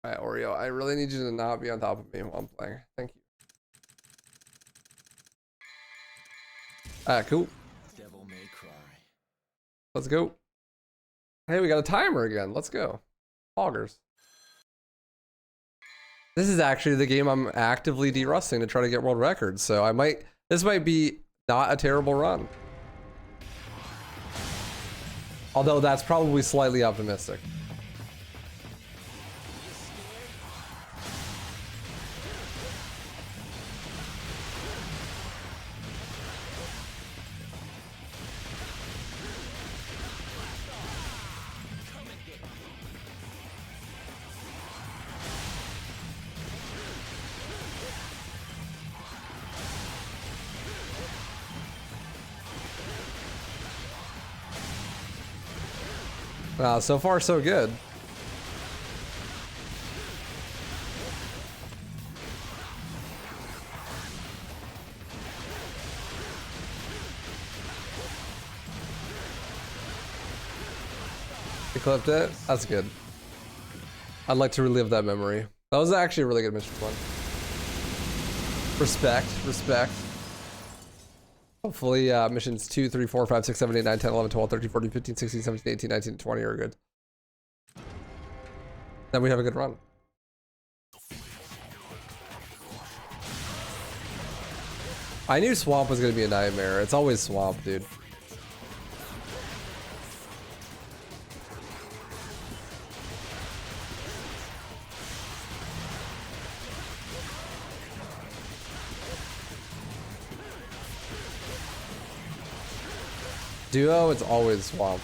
All right, Oreo, I really need you to not be on top of me while I'm playing. Thank you. Alright, cool. Devil may cry. Let's go. Hey, we got a timer again. Let's go. Hoggers. This is actually the game I'm actively de-rusting to try to get world records, so this might be not a terrible run. Although that's probably slightly optimistic. So far so good. You clipped it? That's good. I'd like to relive that memory. That was actually a really good mission one. Respect, respect. Hopefully missions 2, 3, 4, 5, 6, 7, 8, 9, 10, 11, 12, 13, 14, 15, 16, 17, 18, 19, 20 are good. Then we have a good run. I knew Swamp was going to be a nightmare. It's always Swamp, dude. Duo, it's always Swamp.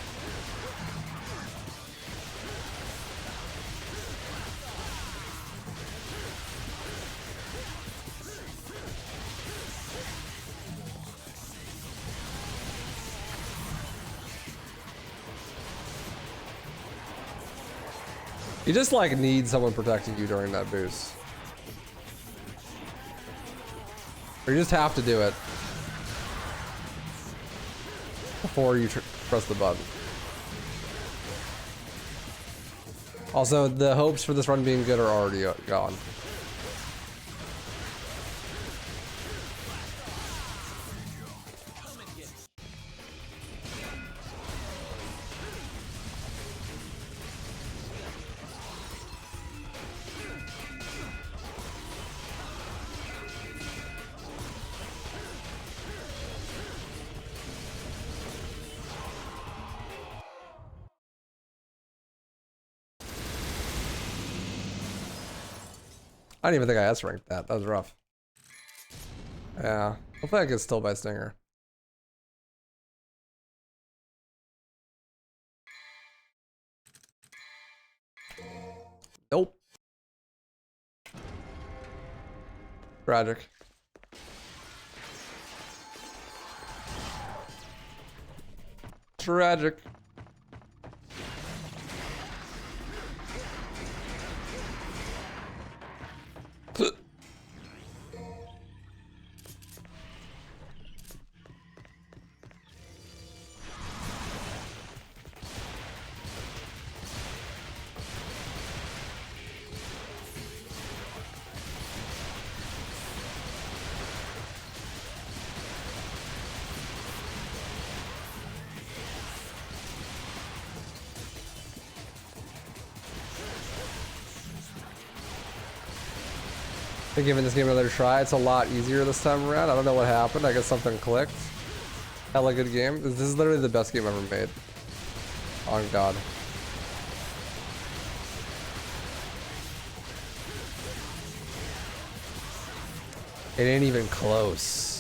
You just like need someone protecting you during that boost. Or you just have to do it before you press the button. Also, the hopes for this run being good are already gone. I didn't even think I S-ranked that. That was rough. Yeah. Hopefully I get still by Stinger. Nope. Tragic. Tragic. I think giving this game another try, it's a lot easier this time around. I don't know what happened. I guess something clicked. Hella good game. This is literally the best game ever made. On God. It ain't even close.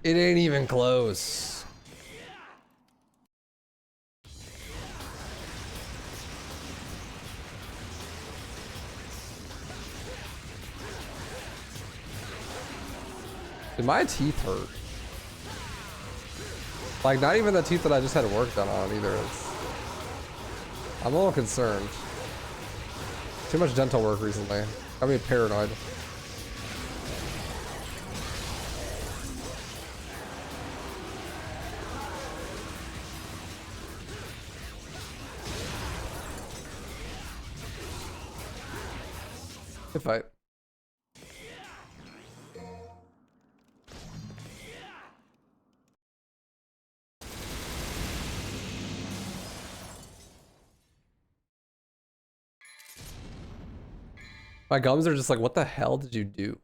It ain't even close. Dude, my teeth hurt. Like, not even the teeth that I just had work done on either. I'm a little concerned. Too much dental work recently. Got me paranoid. Good fight. My gums are just like, what the hell did you do?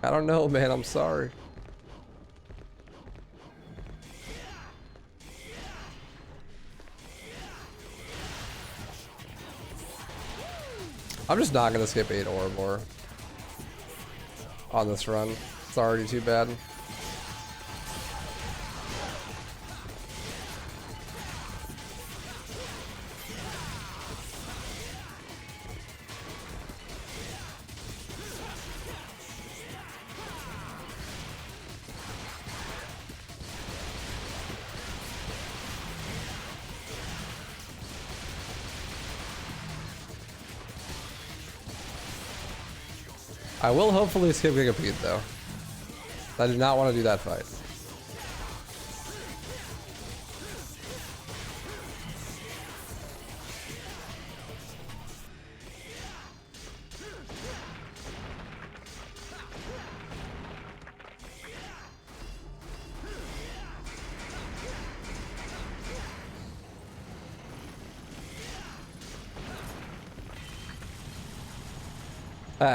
I don't know, man. I'm sorry. I'm just not gonna skip 8 or more on this run. It's already too bad. I will hopefully skip Gigapede though. I do not want to do that fight.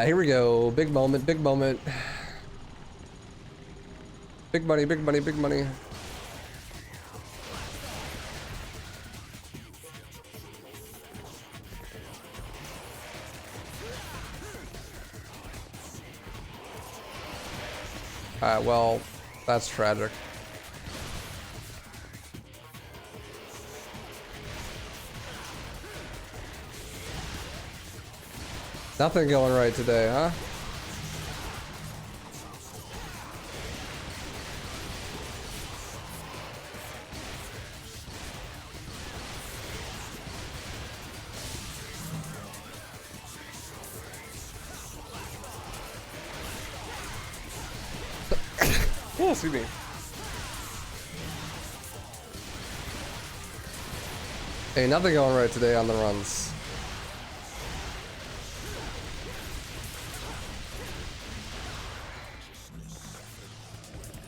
Here we go. Big moment, big moment. Big money, big money, big money. Well, that's tragic. Nothing going right today, huh? Oh, excuse me. Hey, nothing going right today on the runs.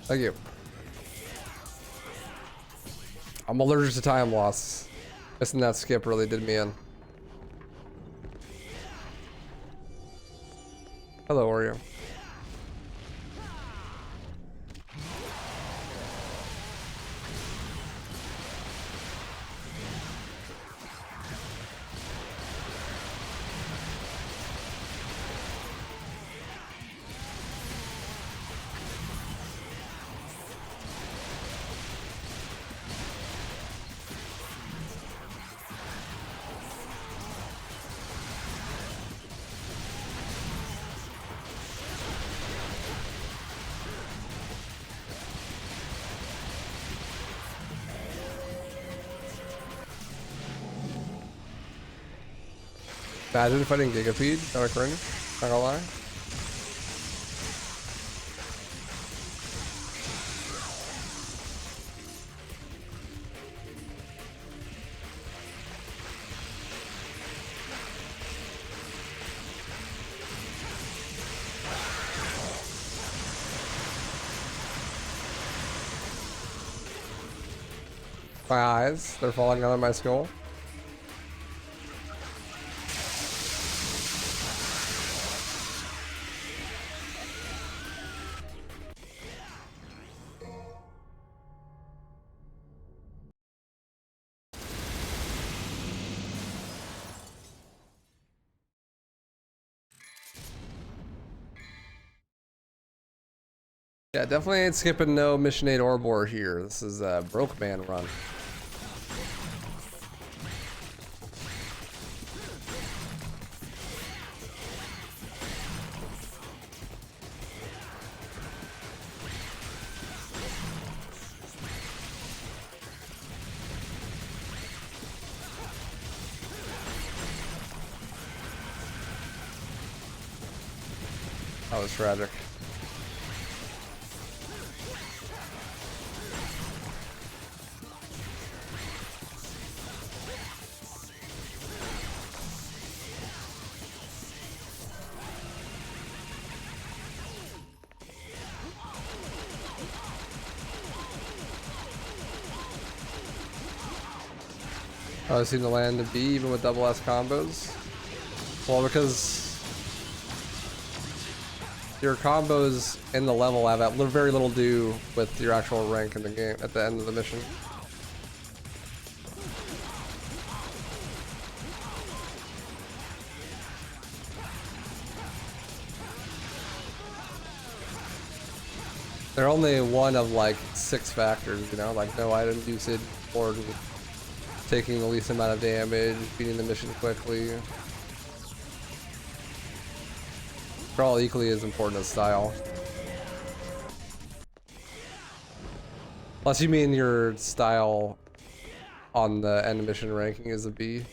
Thank you. I'm allergic to time loss. Missing that skip really did me in. Hello, how are you? Imagine fighting Gigapede, kinda cringe, not gonna lie. My eyes, they're falling out of my skull. Yeah, definitely ain't skipping no Mission 8 Orbor here. This is a broke man run. That was tragic. I seem to land to B even with double S combos. Well, because your combos in the level have very little to do with your actual rank in the game at the end of the mission. They're only one of like 6 factors, you know, like no item usage or taking the least amount of damage, beating the mission quickly. They're all equally as important as style. Unless you mean your style on the end mission ranking is a B. In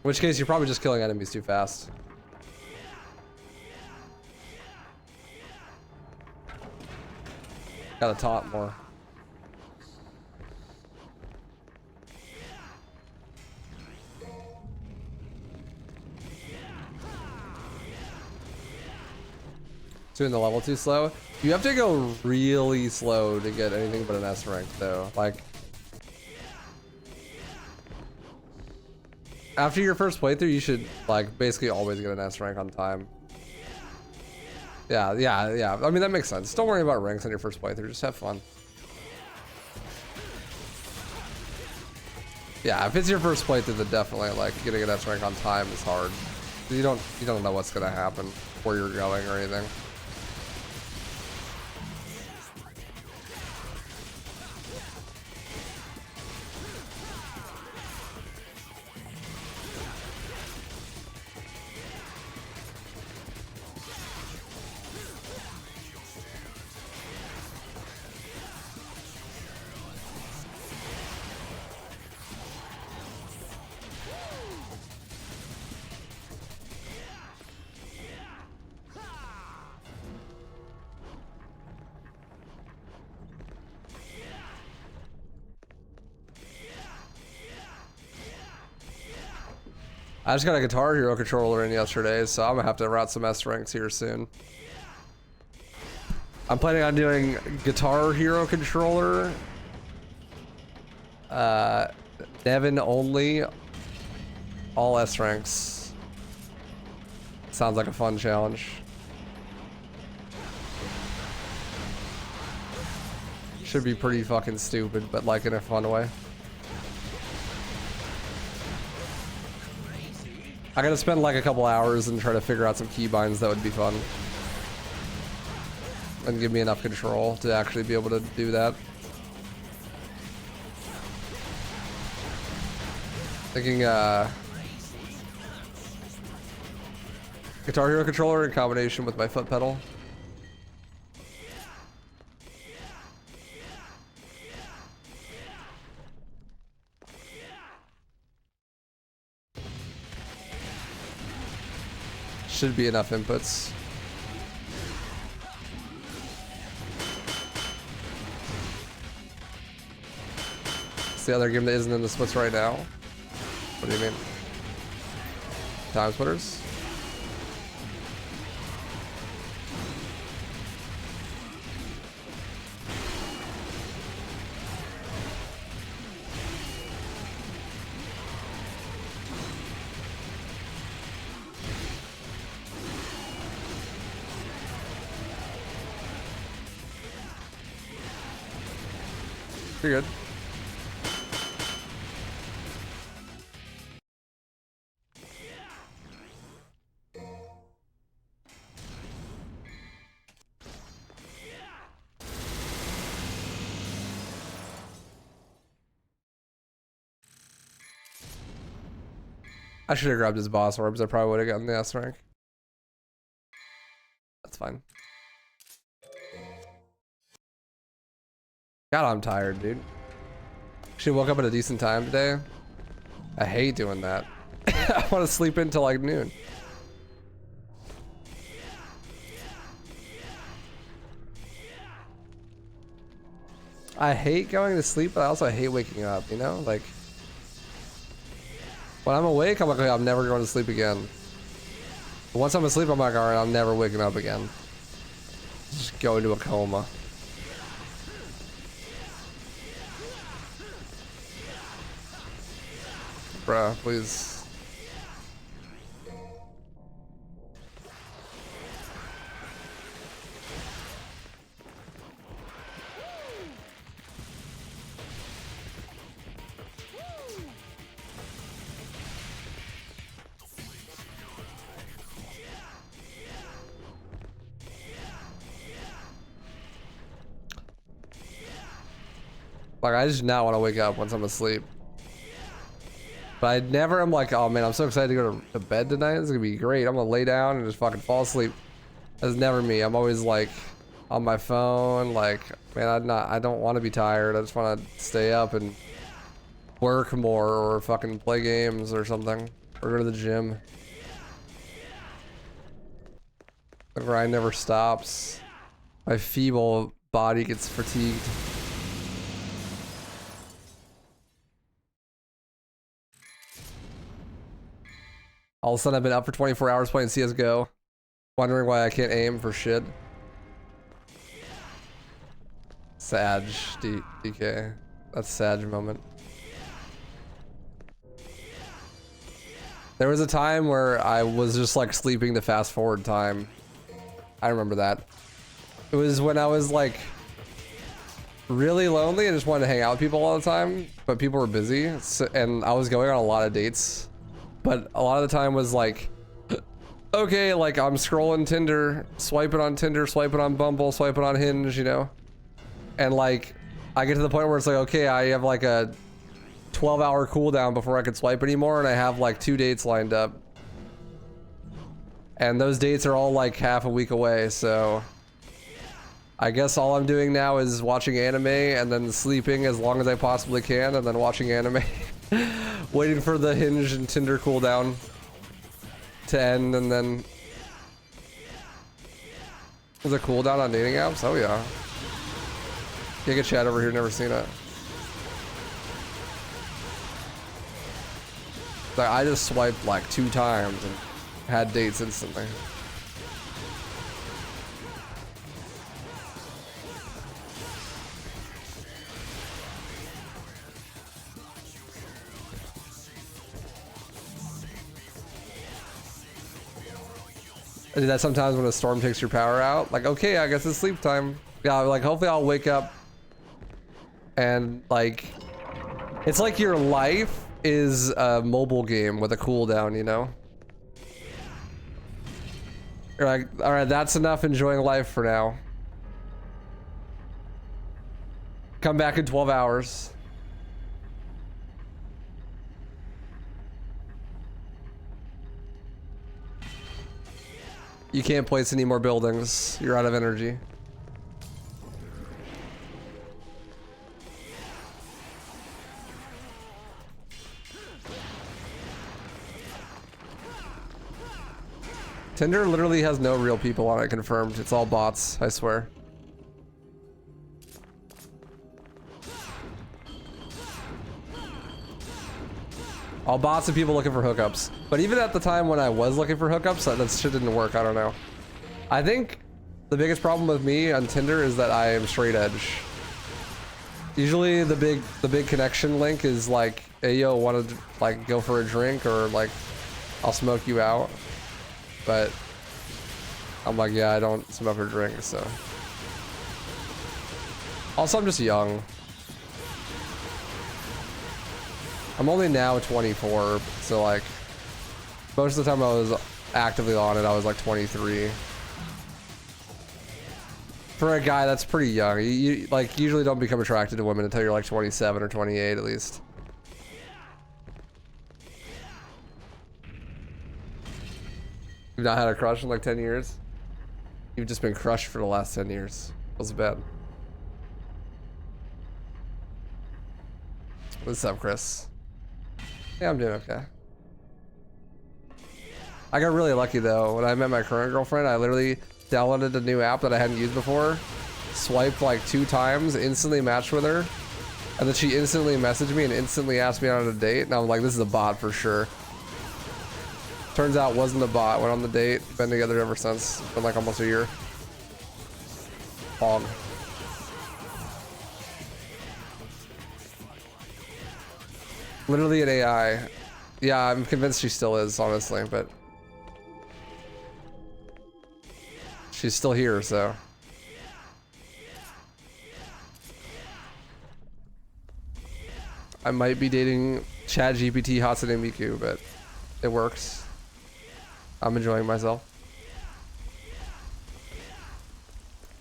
which case you're probably just killing enemies too fast. Gotta taunt more. Doing the level too slow. You have to go really slow to get anything but an S rank though. Like after your first playthrough, you should like basically always get an S rank on time. Yeah. I mean that makes sense. Don't worry about ranks on your first playthrough. Just have fun. Yeah, if it's your first playthrough, then definitely like getting an S rank on time is hard. You don't know what's gonna happen, where you're going or anything. I just got a Guitar Hero controller in yesterday, so I'm gonna have to route some S ranks here soon. I'm planning on doing Guitar Hero controller, Devin only, all S ranks. Sounds like a fun challenge. Should be pretty fucking stupid, but like in a fun way. I gotta spend like a couple hours and try to figure out some keybinds that would be fun. And give me enough control to actually be able to do that. Thinking Guitar Hero controller in combination with my foot pedal. Should be enough inputs. It's the other game that isn't in the splits right now. What do you mean? Time splitters? Pretty good. I should have grabbed his boss orbs. I probably would have gotten the S rank. That's fine. God, I'm tired, dude. Actually woke up at a decent time today. I hate doing that. I want to sleep until like noon. I hate going to sleep, but I also hate waking up, you know? Like, when I'm awake, I'm like, okay, I'm never going to sleep again. But once I'm asleep, I'm like, all right, I'm never waking up again. Just go into a coma. Bruh, please. Like, I just now want to wake up once I'm asleep. But I never am like, oh man, I'm so excited to go to bed tonight. It's gonna be great. I'm gonna lay down and just fucking fall asleep. That's never me. I'm always like on my phone, like, man, I don't want to be tired. I just want to stay up and work more or fucking play games or something. Or go to the gym. The grind never stops. My feeble body gets fatigued. All of a sudden I've been up for 24 hours playing CSGO. Wondering why I can't aim for shit. Sag, DK. That's a Sag moment. There was a time where I was just like sleeping the fast forward time. I remember that. It was when I was like really lonely and just wanted to hang out with people all the time, but people were busy, so, and I was going on a lot of dates. But a lot of the time was like, okay, like I'm scrolling Tinder, swiping on Tinder, swiping on Bumble, swiping on Hinge, you know? And like, I get to the point where it's like, okay, I have like a 12-hour cooldown before I could swipe anymore, and I have like 2 dates lined up. And those dates are all like half a week away, so I guess all I'm doing now is watching anime and then sleeping as long as I possibly can, and then watching anime. Waiting for the Hinge and Tinder cooldown to end, and then there's a cooldown on dating apps. Oh yeah, Giga Chat over here, never seen it. Like, I just swiped like 2 times and had dates instantly. I do that sometimes when a storm takes your power out. Like, okay, I guess it's sleep time. Yeah, like hopefully I'll wake up and like, it's like your life is a mobile game with a cooldown, you know? You're like, all right, that's enough enjoying life for now. Come back in 12 hours. You can't place any more buildings. You're out of energy. Tinder literally has no real people on it, confirmed. It's all bots, I swear. All bots and people looking for hookups. But even at the time when I was looking for hookups, that shit didn't work. I don't know. I think the biggest problem with me on Tinder is that I am straight edge. Usually the big connection link is like, hey yo, want to like go for a drink, or like I'll smoke you out. But I'm like, yeah, I don't smoke or drink, so. Also, I'm just young. I'm only now 24, so like, most of the time I was actively on it, I was like 23. For a guy, that's pretty young. You like usually don't become attracted to women until you're like 27 or 28 at least. You've not had a crush in like 10 years? You've just been crushed for the last 10 years. What's bad? What's up, Chris? Yeah, I'm doing okay. I got really lucky though. When I met my current girlfriend, I literally downloaded a new app that I hadn't used before, swiped like 2 times, instantly matched with her, and then she instantly messaged me and instantly asked me out on a date, and I was like, this is a bot for sure. Turns out it wasn't a bot. Went on the date, been together ever since. It's been like almost a year. Fog. Literally an AI. Yeah, I'm convinced she still is, honestly, but she's still here, so. I might be dating ChatGPT Hatsune Miku, but it works. I'm enjoying myself.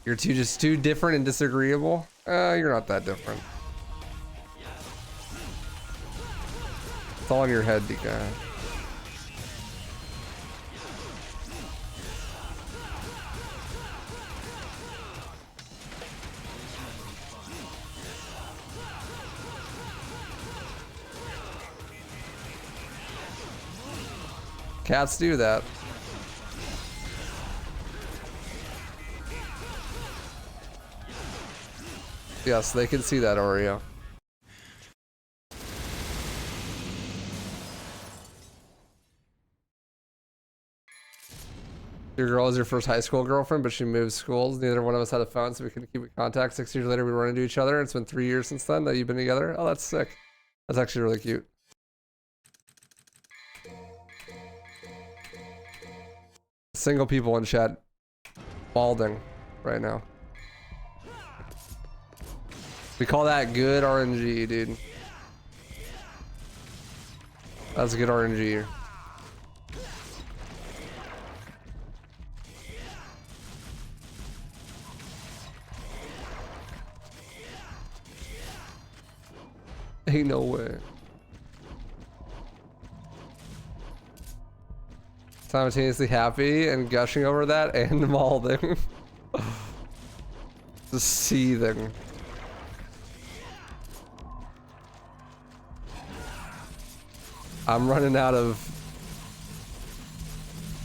You're just too different and disagreeable? You're not that different. It's all in your head, DK. Cats do that. Yes, they can see that, Oreo. Your girl is your first high school girlfriend, but she moved schools. Neither one of us had a phone, so we couldn't keep in contact. 6 years later, we run into each other. It's been 3 years since then that you've been together. Oh, that's sick. That's actually really cute. Single people in chat balding right now. We call that good RNG, dude. That's good RNG. Ain't no way. Simultaneously happy and gushing over that and mauling. Just seething. I'm running out of...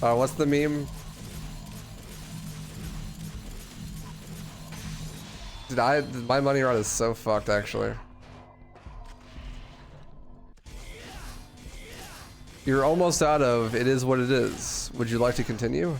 what's the meme? Dude, my money run is so fucked, actually. You're almost out of it is what it is. Would you like to continue?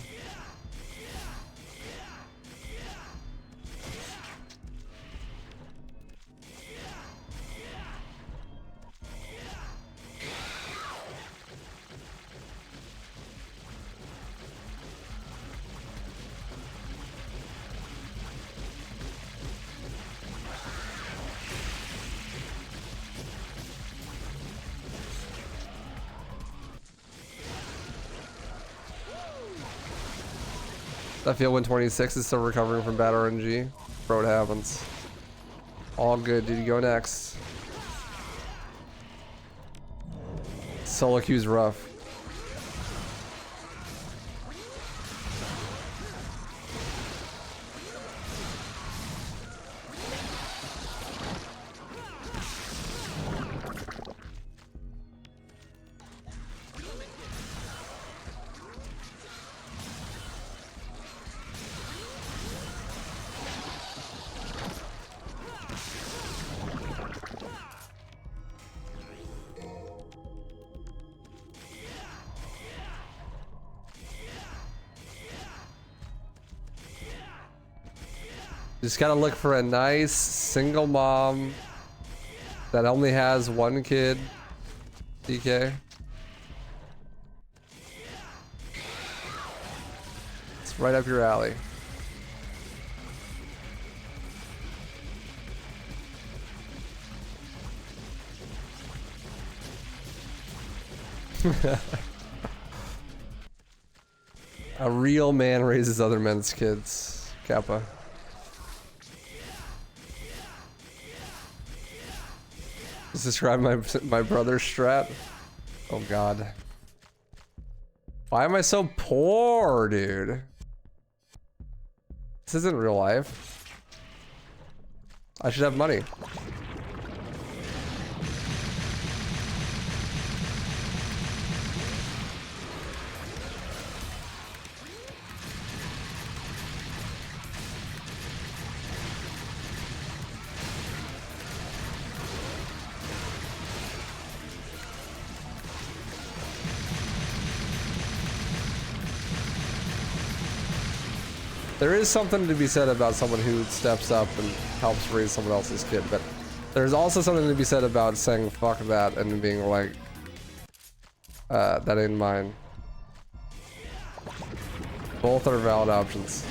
I feel when 26 is still recovering from bad RNG. Bro, it happens. All good, dude. You go next. Solo queue's rough. Just gotta look for a nice single mom that only has one kid. DK. It's right up your alley. A real man raises other men's kids. Kappa. Just describe my brother's strat. Oh god. Why am I so poor, dude? This isn't real life. I should have money. There is something to be said about someone who steps up and helps raise someone else's kid, but there's also something to be said about saying fuck that and being like, that ain't mine. Both are valid options.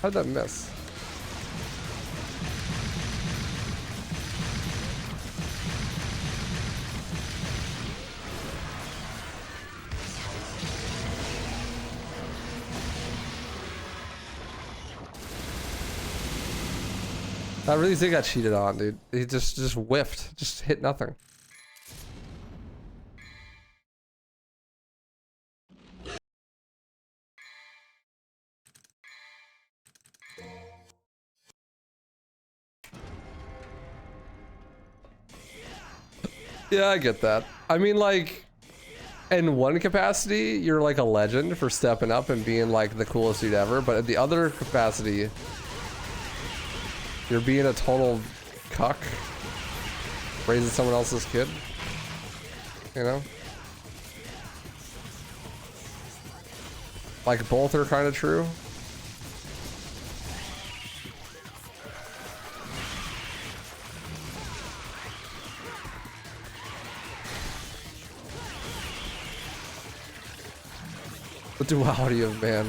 How'd that miss? I really think I got cheated on, dude. He just whiffed, just hit nothing. Yeah, I get that. I mean, like, in one capacity, you're like a legend for stepping up and being like the coolest dude ever, but in the other capacity, you're being a total cuck, raising someone else's kid, you know? Like, both are kind of true. The duality of man.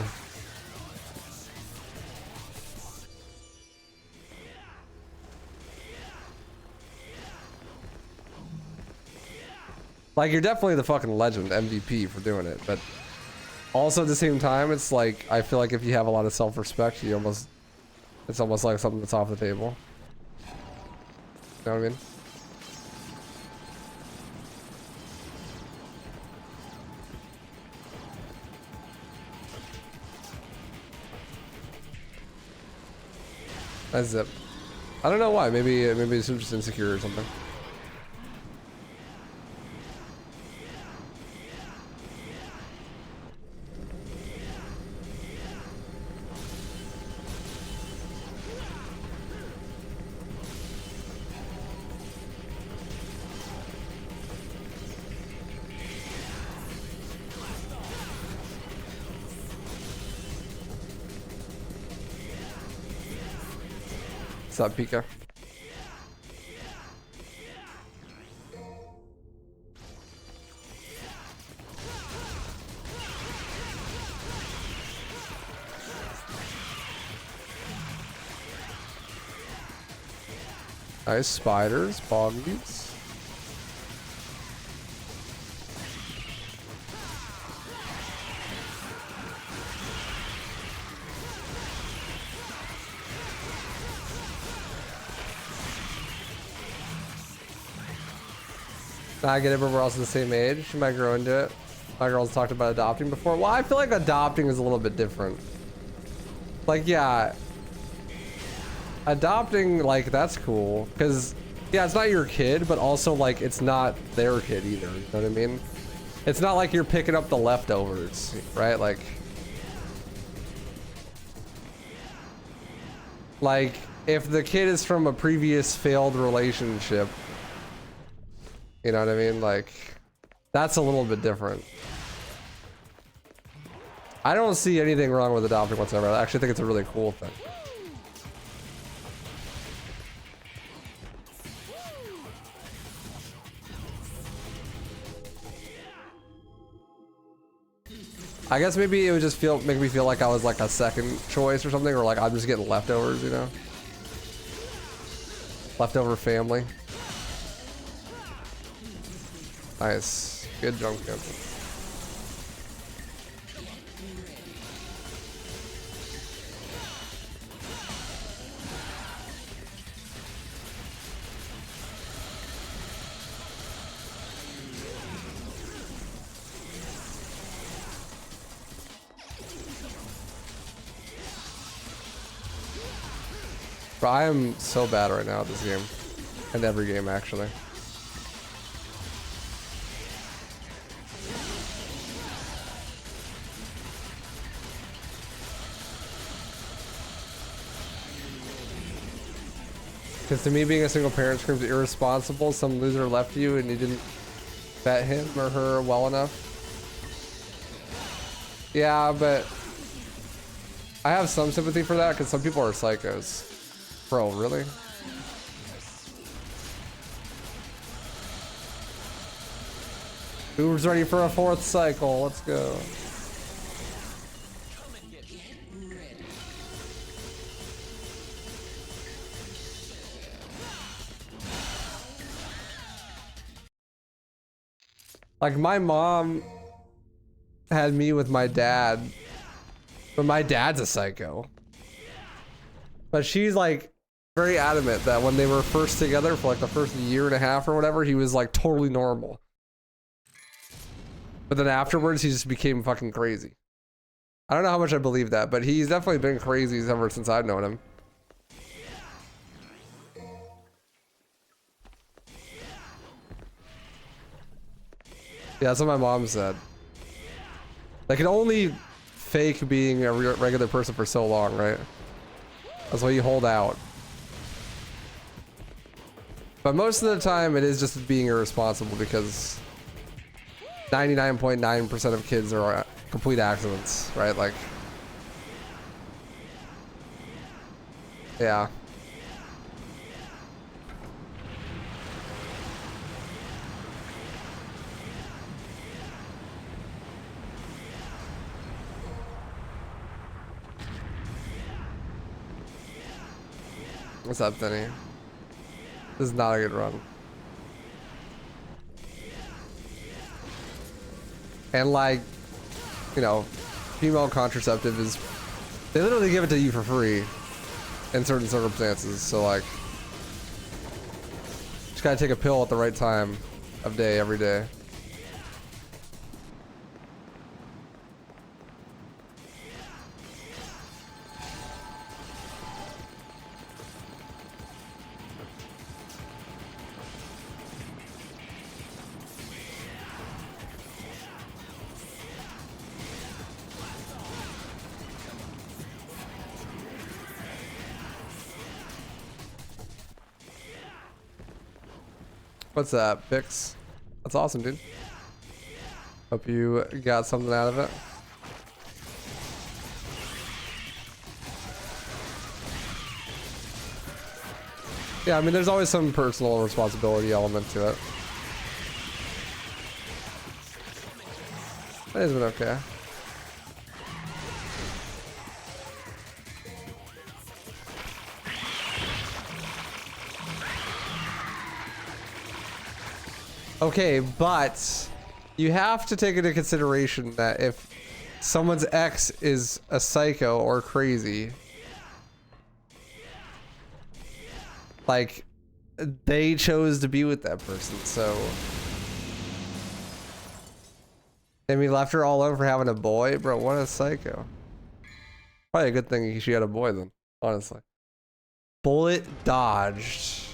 Like, you're definitely the fucking legend, MVP for doing it, but also at the same time, it's like, I feel like if you have a lot of self-respect, you almost, it's almost like something that's off the table. You know what I mean? That's it. I don't know why. Maybe it's just insecure or something. What's up, Pika? Nice spiders, boggies. I get it, but we're also the same age. She might grow into it. My girl's talked about adopting before. Well, I feel like adopting is a little bit different. Like, yeah. Adopting, like, that's cool. Because, yeah, it's not your kid, but also, like, it's not their kid either. You know what I mean? It's not like you're picking up the leftovers, right? Like, if the kid is from a previous failed relationship, you know what I mean? Like, that's a little bit different. I don't see anything wrong with adopting whatsoever. I actually think it's a really cool thing. I guess maybe it would just make me feel like I was like a second choice or something, or like I'm just getting leftovers, you know? Leftover family. Nice. Good jump cancel. But I am so bad right now at this game. And every game, actually. Because to me, being a single parent screams irresponsible. Some loser left you and you didn't vet him or her well enough. Yeah, but I have some sympathy for that because some people are psychos. Bro, really? Who's ready for a 4th cycle? Let's go. Like, my mom had me with my dad, but my dad's a psycho. But she's like very adamant that when they were first together for like the first year and a half or whatever, he was like totally normal. But then afterwards, he just became fucking crazy. I don't know how much I believe that, but he's definitely been crazy ever since I've known him. Yeah, that's what my mom said. They can only fake being a regular person for so long, right? That's why you hold out. But most of the time, it is just being irresponsible because 99.9% of kids are complete accidents, right? Like, yeah. What's up, Denny? This is not a good run. And like, you know, female contraceptive is, they literally give it to you for free in certain circumstances. So like, just gotta take a pill at the right time of day every day. What's that, Pix? That's awesome, dude. Hope you got something out of it. Yeah, I mean, there's always some personal responsibility element to it. That has been okay. Okay, but you have to take into consideration that if someone's ex is a psycho or crazy, like, they chose to be with that person, so. And we left her all over having a boy? Bro, what a psycho. Probably a good thing she had a boy then, honestly. Bullet dodged.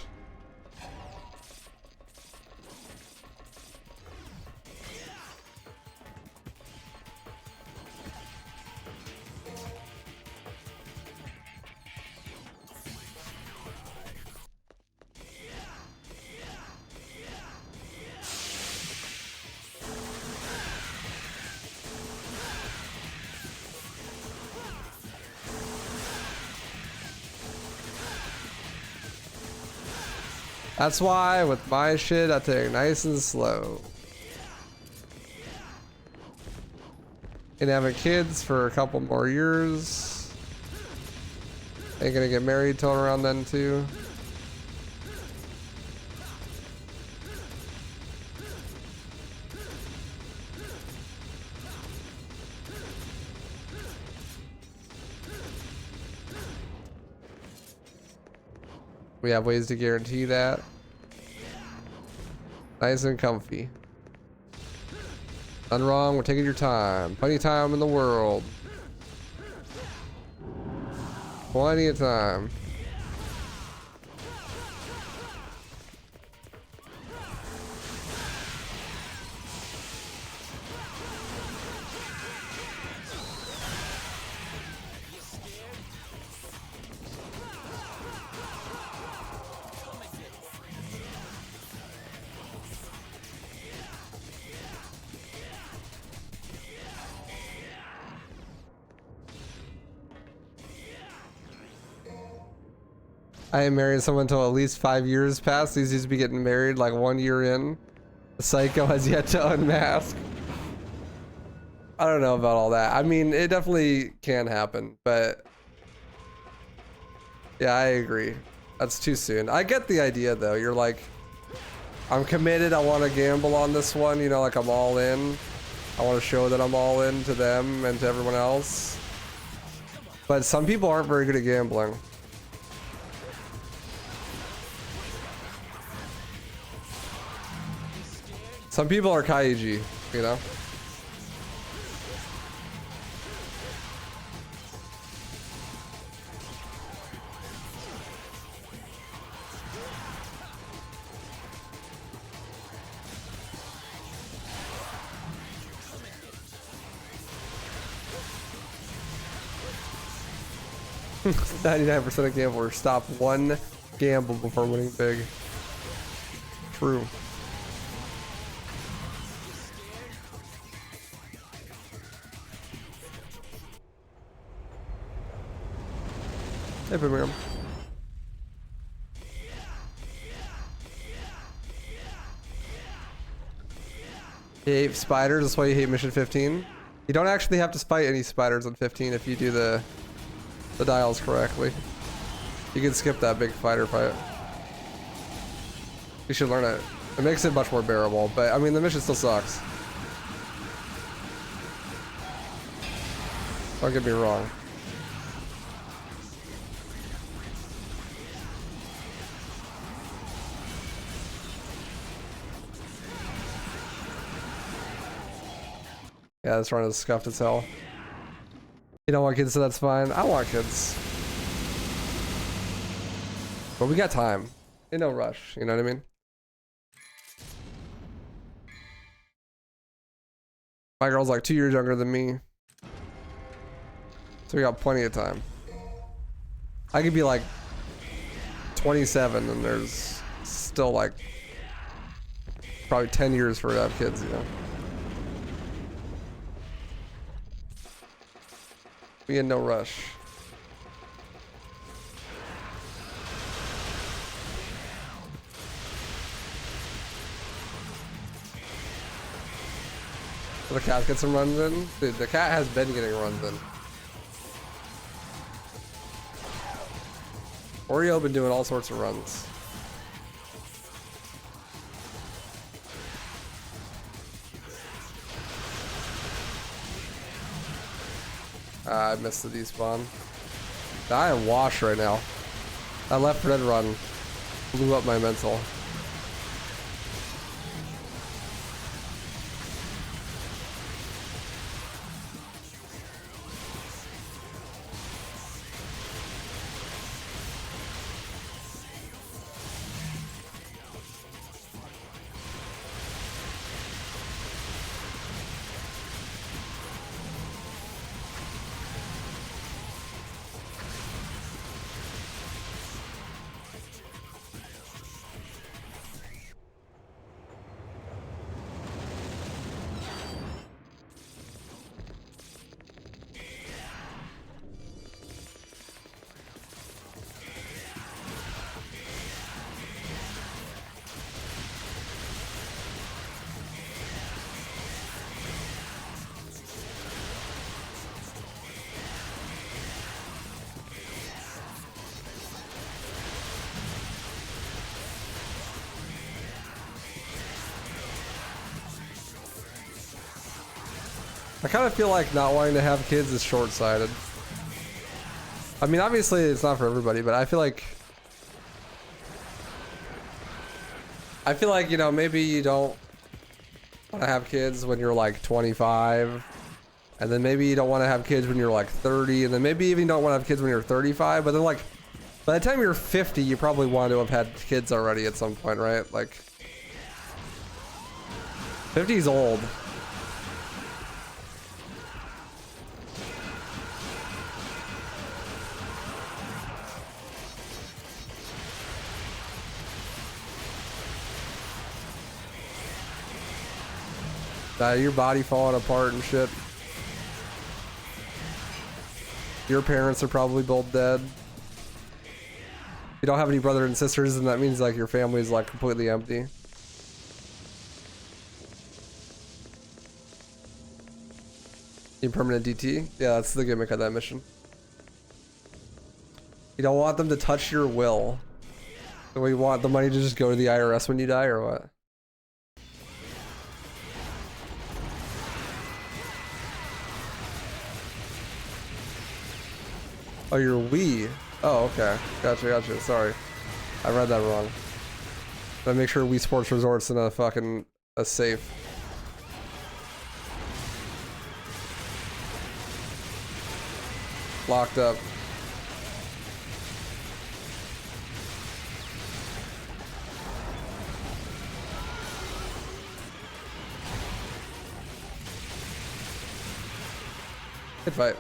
That's why with my shit, I take it nice and slow. And having kids for a couple more years. Ain't gonna get married till around then too. We have ways to guarantee that. Nice and comfy. Nothing wrong with taking your time. Plenty of time in the world. Plenty of time. I ain't marrying someone until at least 5 years pass. These used to be getting married like 1 year in. The psycho has yet to unmask. I don't know about all that. I mean, it definitely can happen, but yeah, I agree. That's too soon. I get the idea though. You're like, I'm committed. I want to gamble on this one. You know, like I'm all in. I want to show that I'm all in to them and to everyone else. But some people aren't very good at gambling. Some people are Kaiji, you know? %99% of gamblers stop one gamble before winning big. True. Hey, Boomerang. You hate spiders, that's why you hate mission 15. You don't actually have to fight any spiders on 15 if you do the dials correctly. You can skip that big spider fight. You should learn it. It makes it much more bearable, but I mean the mission still sucks. Don't get me wrong. Yeah, this run is scuffed as hell. You don't want kids, so that's fine. I want kids. But we got time. Ain't no rush, you know what I mean? My girl's like 2 years younger than me. So we got plenty of time. I could be like 27 and there's still like probably 10 years for her to have kids, you know? We in no rush. So the cat gets some runs in? Dude, the cat has been getting runs in. Oreo been doing all sorts of runs. I missed the despawn. I am washed right now. That left red run blew up my mental. I kind of feel like not wanting to have kids is short-sighted. I mean, obviously it's not for everybody, but I feel like, you know, maybe you don't want to have kids when you're like 25, and then maybe you don't want to have kids when you're like 30, and then maybe even you don't want to have kids when you're 35, but then like, by the time you're 50, you probably want to have had kids already at some point, right? Like, 50 is old. Your body falling apart and shit. Your parents are probably both dead. you don't have any brothers and sisters, and that means like your family is like completely empty. Need permanent DT? Yeah, that's the gimmick of that mission. You don't want them to touch your will. So we want the money to just go to the IRS when you die, or what? Oh, you're Wii. Oh, okay. Gotcha. Sorry. I read that wrong. But make sure Wii Sports Resort's in a fucking safe. Locked up. Good fight.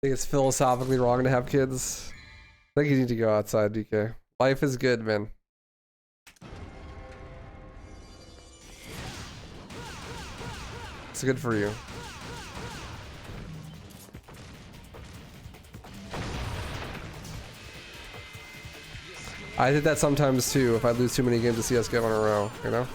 I think it's philosophically wrong to have kids. I think you need to go outside, DK. Life is good, man. It's good for you. I did that sometimes too, if I lose too many games of CSGO in a row, you know?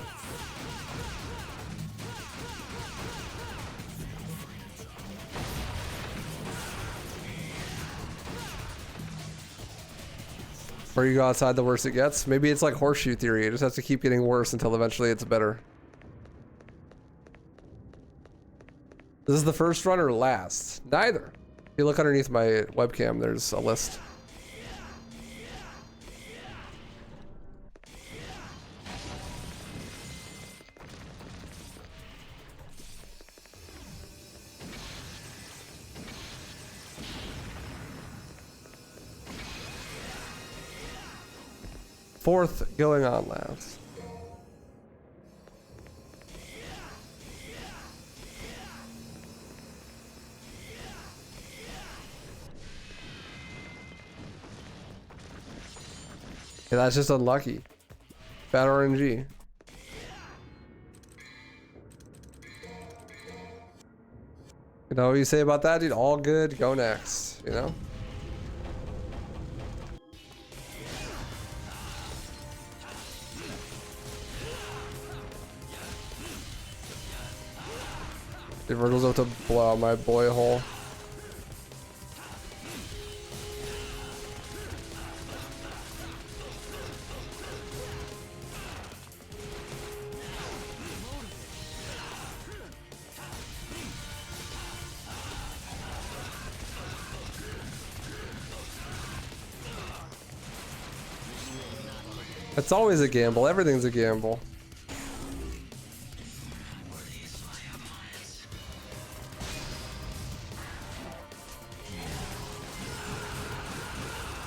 Where you go outside, the worse it gets. Maybe it's like horseshoe theory. It just has to keep getting worse until eventually it's better. This is the first run or last? Neither. If you look underneath my webcam, there's a list. Fourth going on last. Yeah, that's just unlucky. Bad RNG. You know what you say about that, dude? All good, go next, you know? Dude, Virgil's about to blow out my boy hole. It's always a gamble. Everything's a gamble.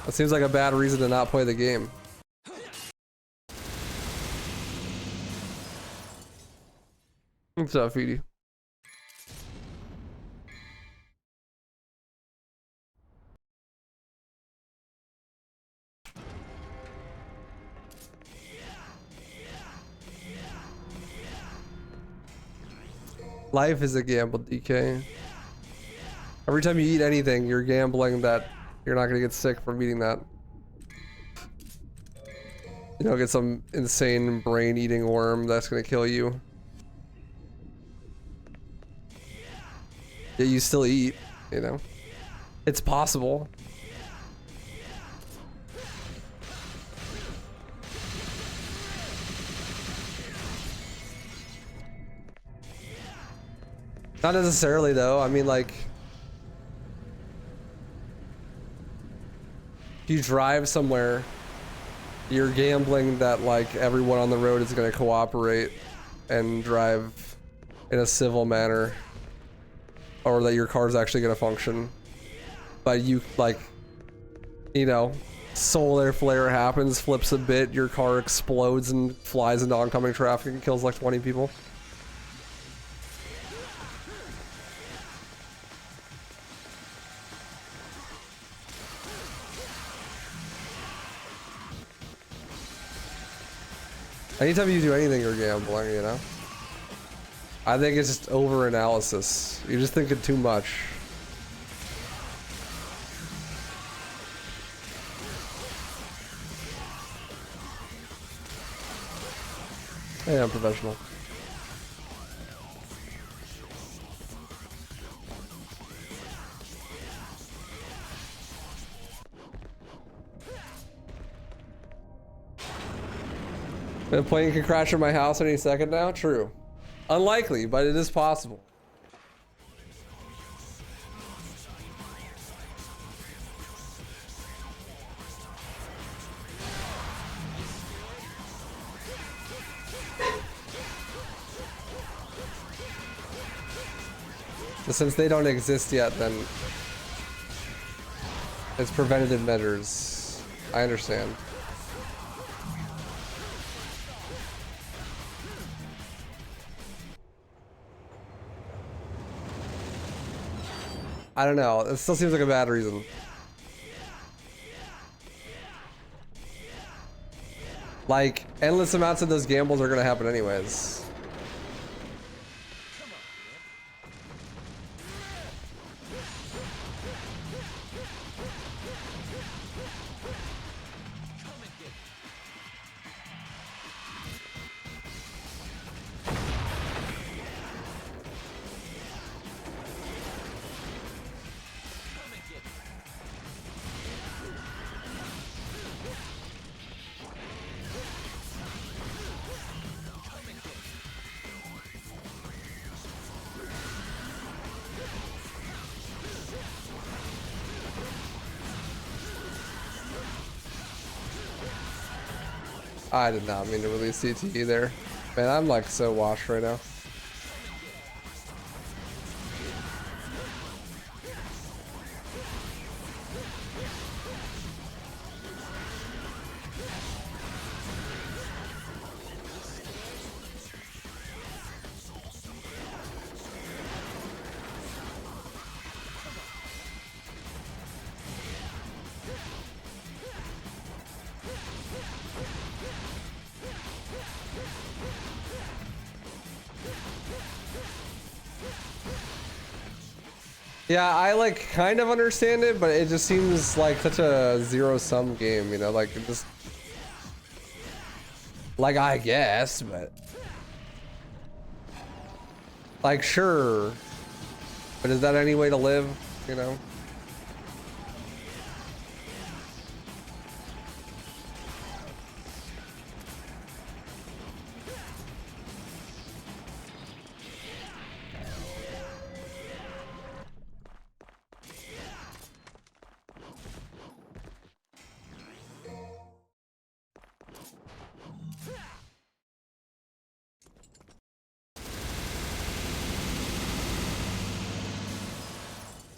That seems like a bad reason to not play the game. What's up, Feedy? Life is a gamble, DK. Every time you eat anything, you're gambling that you're not gonna get sick from eating that. You know, get some insane brain-eating worm that's gonna kill you. Yet you still eat, you know? It's possible. Not necessarily though, I mean like... If you drive somewhere, you're gambling that like everyone on the road is gonna cooperate and drive in a civil manner. Or that your car's actually gonna function. But you like, you know, solar flare happens, flips a bit, your car explodes and flies into oncoming traffic and kills like 20 people. Anytime you do anything, you're gambling, you know? I think it's just over-analysis. You're just thinking too much. Hey, I'm professional. The plane could crash in my house any second now? True. Unlikely, but it is possible. But since they don't exist yet, then it's preventative measures. I understand. I don't know. It still seems like a bad reason. Like, endless amounts of those gambles are gonna happen anyways. I did not mean to release CTE there. Man, I'm like so washed right now. Yeah, I like kind of understand it, but it just seems like such a zero-sum game, you know, like it just like I guess, but like sure, but is that any way to live, you know?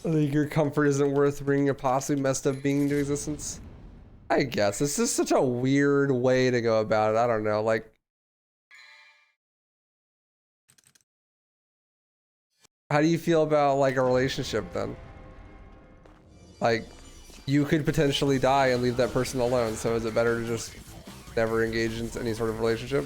I think your comfort isn't worth bringing a possibly messed up being into existence. I guess it's just such a weird way to go about it. I don't know, like how do you feel about like a relationship then? Like you could potentially die and leave that person alone, so is it better to just never engage in any sort of relationship?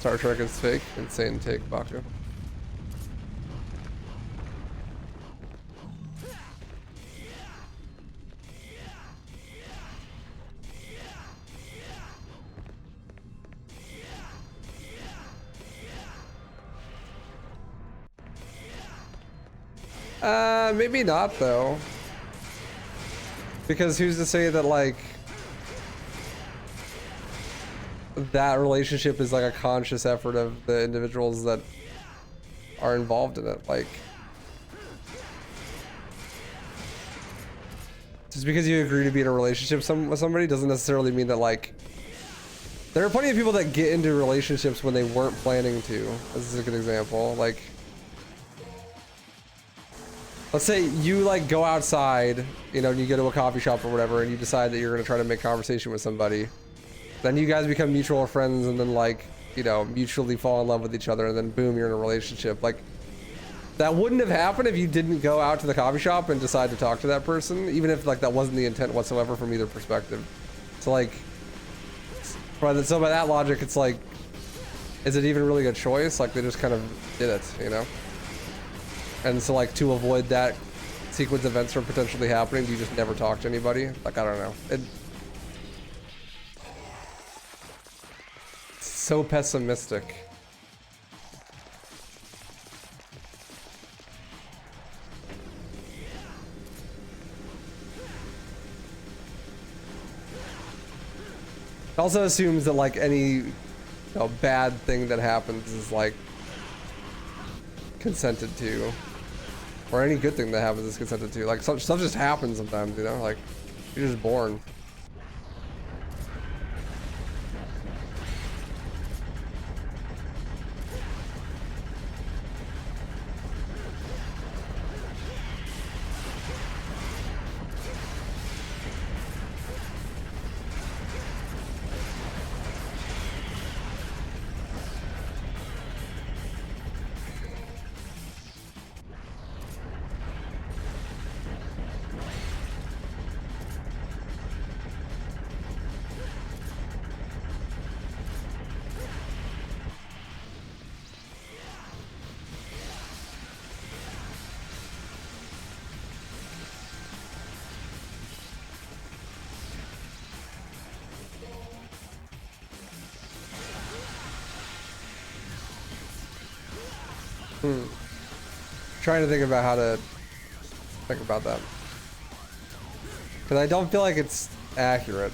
Star Trek is fake. Insane take, Baku. Maybe not though. Because who's to say that like that relationship is like a conscious effort of the individuals that are involved in it? Like Just because you agree to be in a relationship with somebody doesn't necessarily mean that, like, there are plenty of people that get into relationships when they weren't planning to. This is a good example. Like, let's say you like go outside, you know, and you go to a coffee shop or whatever, and you decide that you're gonna try to make conversation with somebody. Then you guys become mutual friends, and then, like, you know, mutually fall in love with each other, and then boom, you're in a relationship. Like, that wouldn't have happened if you didn't go out to the coffee shop and decide to talk to that person, even if, like, that wasn't the intent whatsoever from either perspective. So, like, so by that logic, it's like, is it even really a choice? Like, they just kind of did it, you know? And so, like, to avoid that sequence of events from potentially happening, you just never talk to anybody? Like, I don't know. It's so pessimistic. It also assumes that, like, any, you know, bad thing that happens is, like, consented to, or any good thing that happens is consented to. Like, some stuff just happens sometimes, you know, like, you're just born. Trying to think about how to think about that, because I don't feel like it's accurate.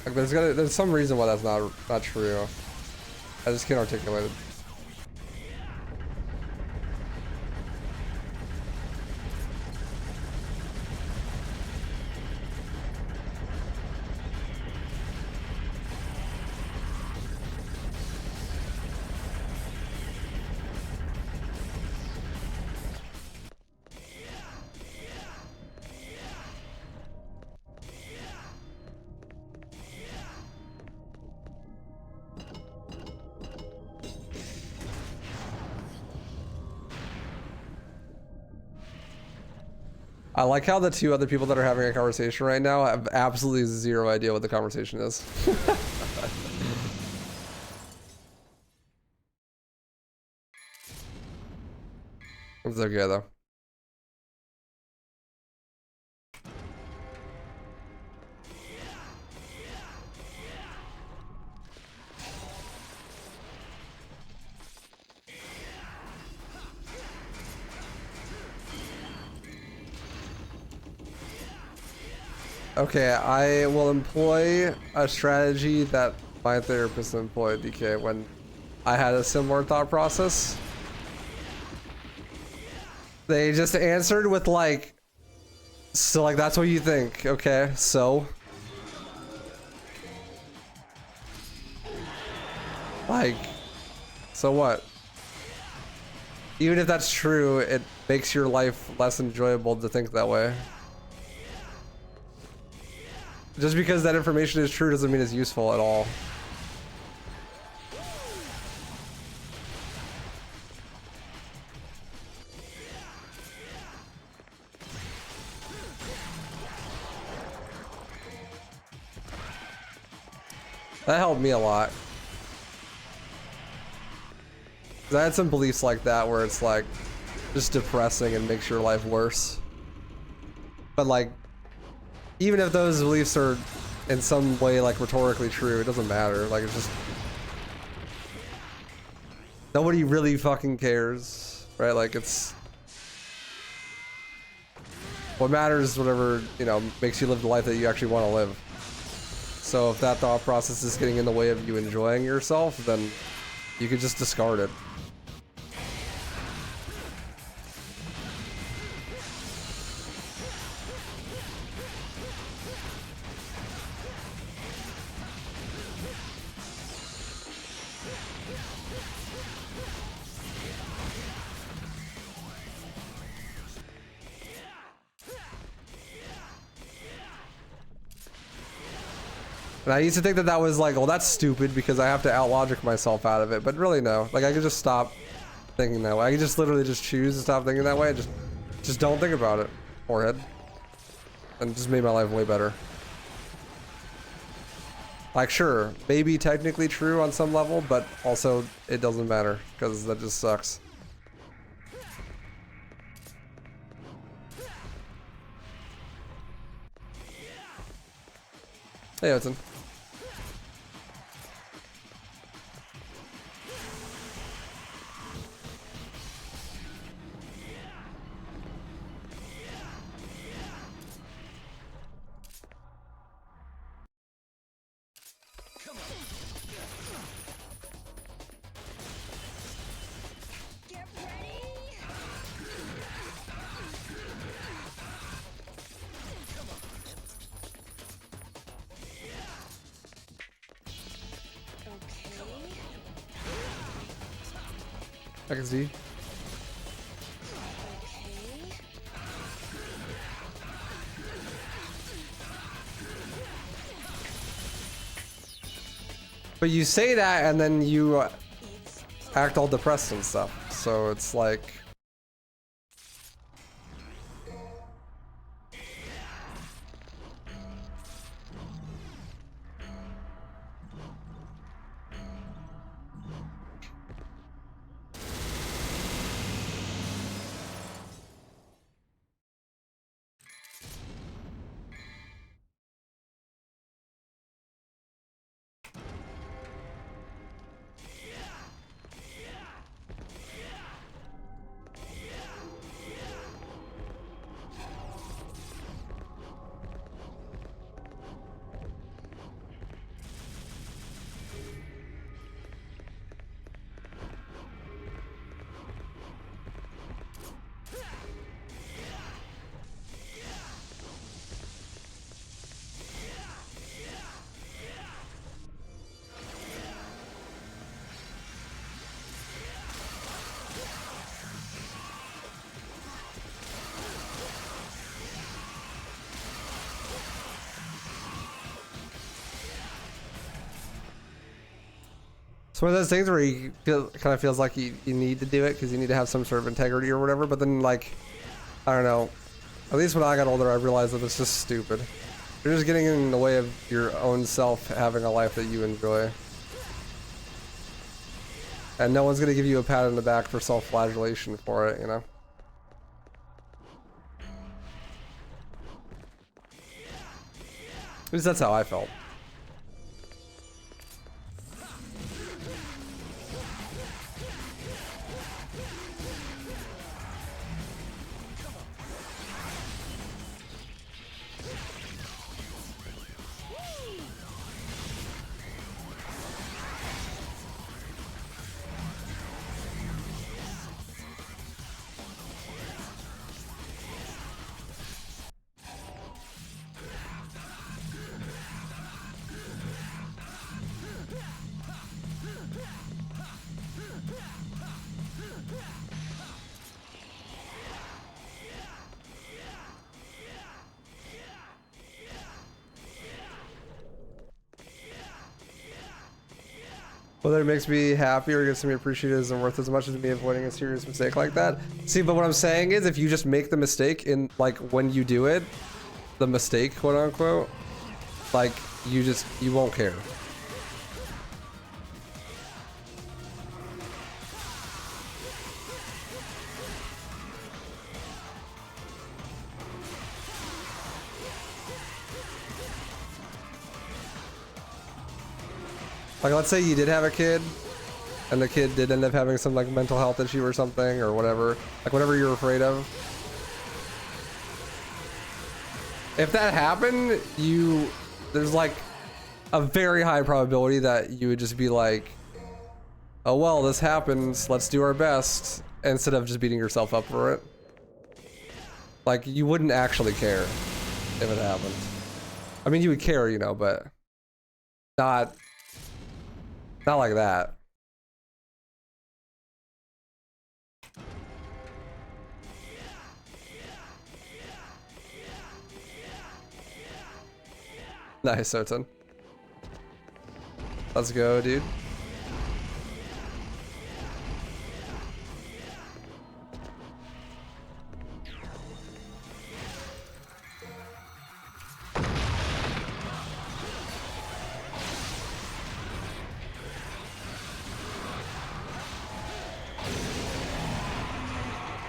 Like, there's some reason why that's not true. I just can't articulate it. I like how the two other people that are having a conversation right now have absolutely zero idea what the conversation is. It's okay though. Okay, I will employ a strategy that my therapist employed, DK, when I had a similar thought process. They just answered with, like, so, like, that's what you think, okay, so? Like, so what? Even if that's true, it makes your life less enjoyable to think that way. Just because that information is true doesn't mean it's useful at all. That helped me a lot. 'Cause I had some beliefs like that where it's like just depressing and makes your life worse. But like, even if those beliefs are in some way like rhetorically true, it doesn't matter. Like, it's just nobody really fucking cares, right? Like, it's what matters is whatever, you know, makes you live the life that you actually want to live. So if that thought process is getting in the way of you enjoying yourself, then you could just discard it. And I used to think that that was like, well, that's stupid because I have to outlogic myself out of it. But really, no. Like, I could just stop thinking that way. I could just literally just choose to stop thinking that way. Just don't think about it. Forehead. And just made my life way better. Like, sure, maybe technically true on some level, but also it doesn't matter because that just sucks. Hey, Hudson. I can see. But you say that and then you act all depressed and stuff. So it's like... It's one of those things where you kind of feels like you need to do it because you need to have some sort of integrity or whatever, but then, like, I don't know. At least when I got older, I realized that it's just stupid. You're just getting in the way of your own self having a life that you enjoy. And no one's gonna give you a pat on the back for self-flagellation for it, you know? At least that's how I felt. Whether it makes me happy or gets me appreciated isn't worth as much as me avoiding a serious mistake like that. See, but what I'm saying is if you just make the mistake in, like, when you do it, the mistake, quote unquote, like, you won't care. Like, let's say you did have a kid, and the kid did end up having some, like, mental health issue or something, or whatever. Like, whatever you're afraid of. If that happened, there's, like, a very high probability that you would just be like, oh, well, this happens, let's do our best, instead of just beating yourself up for it. Like, you wouldn't actually care if it happened. I mean, you would care, you know, but not like that. Nice, Soten. Let's go, dude.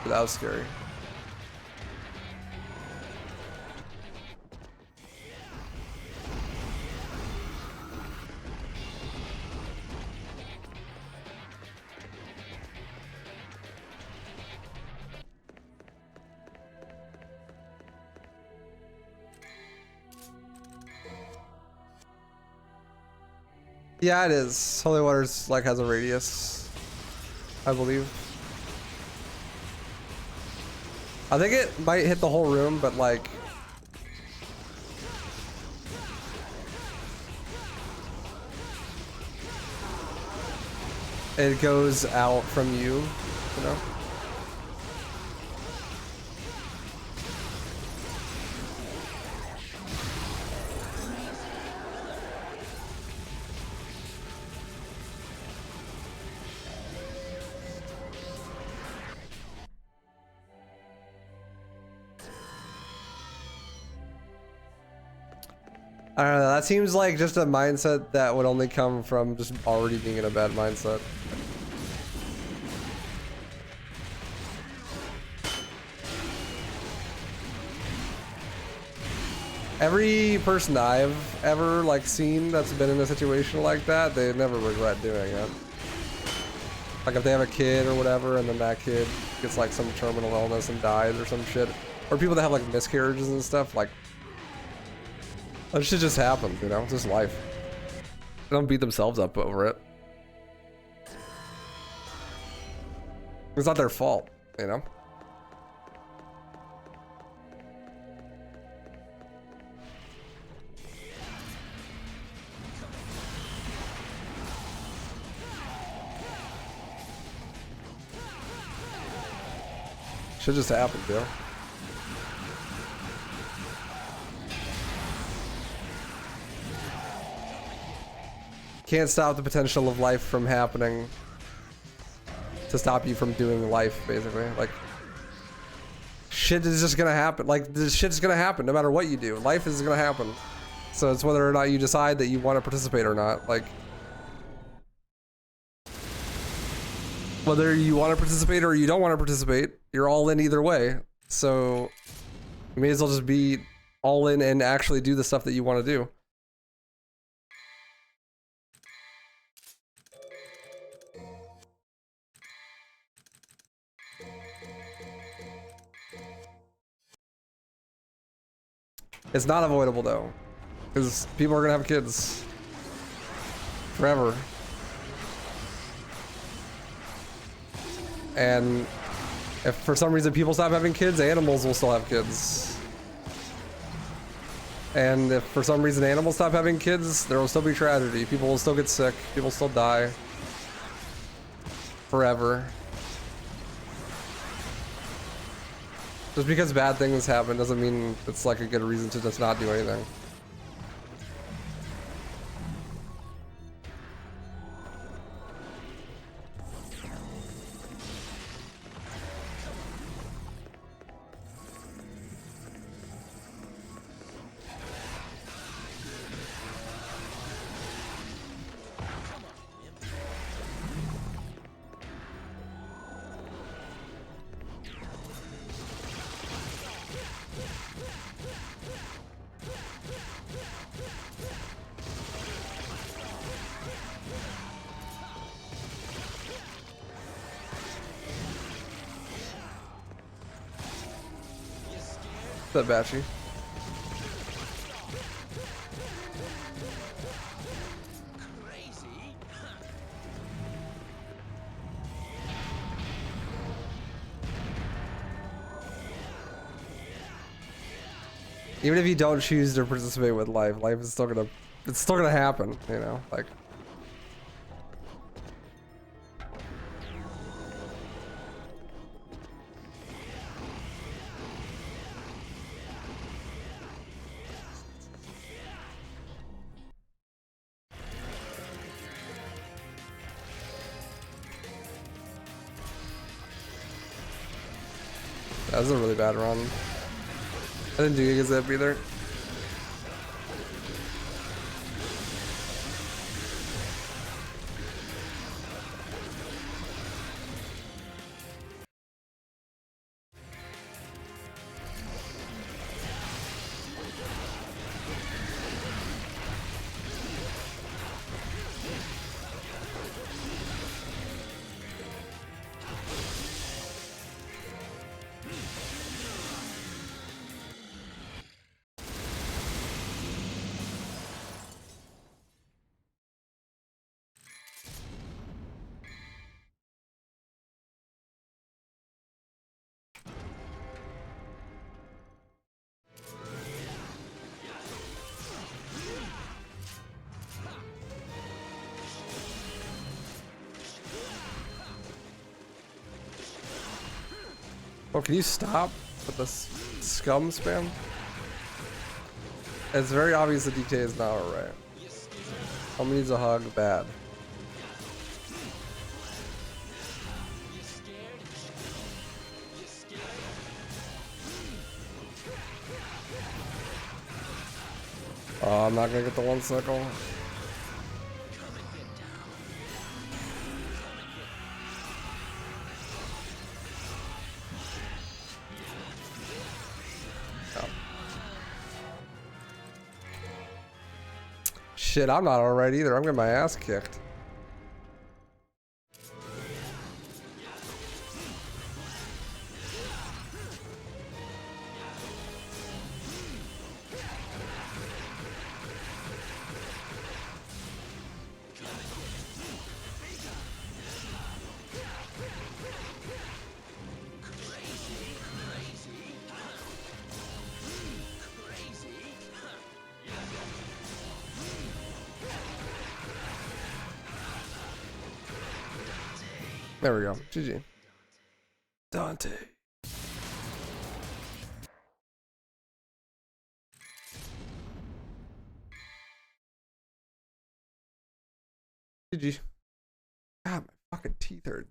That was scary. Yeah, it is. Holy Water's like has a radius, I believe. I think it might hit the whole room, but like it goes out from you, you know? I don't know, that seems like just a mindset that would only come from just already being in a bad mindset. Every person I've ever like seen that's been in a situation like that, they never regret doing it. Like if they have a kid or whatever, and then that kid gets like some terminal illness and dies or some shit, or people that have like miscarriages and stuff, like that shit just happens, you know? It's just life. They don't beat themselves up over it. It's not their fault, you know? Shit just happened, yo. Can't stop the potential of life from happening to stop you from doing life, basically. Like, shit is just gonna happen. Like, this shit's gonna happen no matter what you do. Life is gonna happen. So it's whether or not you decide that you want to participate or not. Like, whether you want to participate or you don't want to participate, you're all in either way. So you may as well just be all in and actually do the stuff that you want to do. It's not avoidable though, because people are gonna have kids forever. And if for some reason people stop having kids, animals will still have kids. And if for some reason animals stop having kids, there will still be tragedy. People will still get sick. People will still die. Forever. Just because bad things happen doesn't mean it's like a good reason to just not do anything. What's up, Batchy? Even if you don't choose to participate with life, life is still gonna happen, you know, like. That was a really bad run. I didn't do Giga Zip either. Oh, can you stop with this scum spam? It's very obvious the DK is not alright. Homie needs a hug bad. Oh, I'm not gonna get the one cycle. Shit, I'm not alright either. I'm getting my ass kicked. There we go. GG. Dante. GG. God, my fucking teeth hurt.